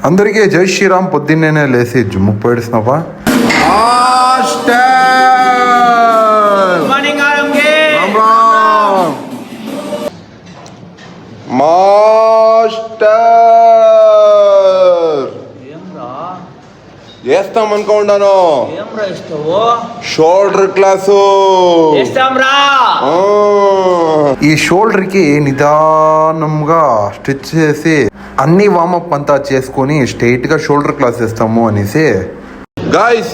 అందరికీ జై శ్రీరామ్. పొద్దున్నే లేసి జిమ్కి పోయిస్తున్నావా? చేస్తామనుకుంటాను. Shoulder class. ఈ షోల్డర్ కి నిదానంగా స్టిచ్ చేసి అన్ని వామప్ అంతా చేసుకొని స్ట్రైట్ గా షోల్డర్ క్లాస్ వేస్తాము అనేసి. గాయస్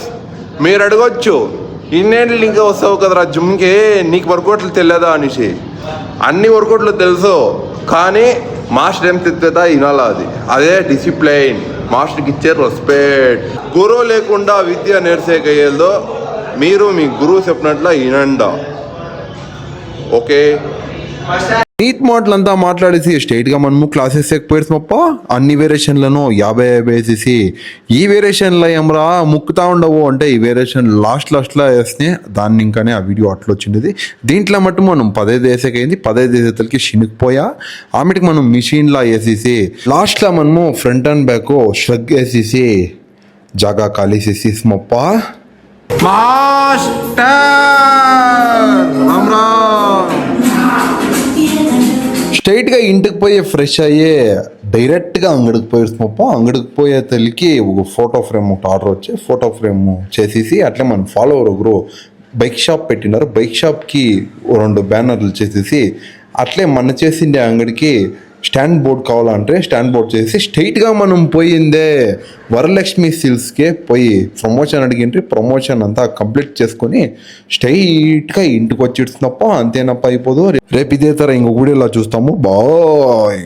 మీరు అడగొచ్చు, ఇన్నేళ్ళు ఇంకా వస్తావు కదరా జిమ్కి, నీకు వర్కౌట్లు తెలియదా అనేసి. అన్ని వర్కౌట్లు తెలుసు, కానీ మాస్టర్ ఏం తెచ్చా వినాలా. అదే డిసిప్లైన్, మాస్టర్కి ఇచ్చే రెస్పెక్ట్. గురువు లేకుండా విద్య నేర్చేయగలదో మీరు మీ గురువు చెప్పినట్ల వినండి. ఓకే, నీట్ మాటలంతా మాట్లాడేసి స్ట్రైట్గా మనము క్లాసెస్ ఎక్కిపోయినప్ప అన్ని వేరియేషన్లను 50 వేసేసి ఈ వేరియేషన్లో ఏమరా ముక్కుతా ఉండవు అంటే ఈ వేరియేషన్ లాస్ట్లో వేస్తే దాన్ని ఇంకానే ఆ వీడియో అట్లా వచ్చింది. దీంట్లో మట్టు మనం 15 వేసేకైంది. 15 వేసేతలకి చినిగిపోయా. ఆమెకి మనం మిషన్లా వేసేసి లాస్ట్లో మనము ఫ్రంట్ అండ్ బ్యాక్ ష్రగ్ వేసేసి జాగా ఖాళీ చేసేసి మొప్ప స్ట్రైట్గా ఇంటికి పోయి ఫ్రెష్ అయ్యి డైరెక్ట్గా అంగడికి పోయిస్తామప్ప. అంగడికి పోయే తల్లికి ఒక ఫోటో ఫ్రేమ్ ఒకటి ఆర్డర్ వచ్చి ఫోటో ఫ్రేమ్ చేసేసి అట్లా మన ఫాలోవర్ ఒకరు బైక్ షాప్ పెట్టినారు. బైక్ షాప్కి 2 బ్యానర్లు చేసేసి అట్లే మన చేసిండే అంగడికి స్టాండ్ బోర్డ్ కావాలంటే స్టాండ్ బోర్డ్ చేసి స్ట్రైట్గా మనం పోయిందే వరలక్ష్మి సిల్స్కే పోయి ప్రమోషన్ అడిగింటే ప్రమోషన్ అంతా కంప్లీట్ చేసుకొని స్ట్రైట్గా ఇంటికి వచ్చి ఇస్తున్నప్ప. అంతేనప్ప అయిపోదు. రేపు ఇదే తర ఇంకో వీడియోలో చూస్తాము. బాయ్.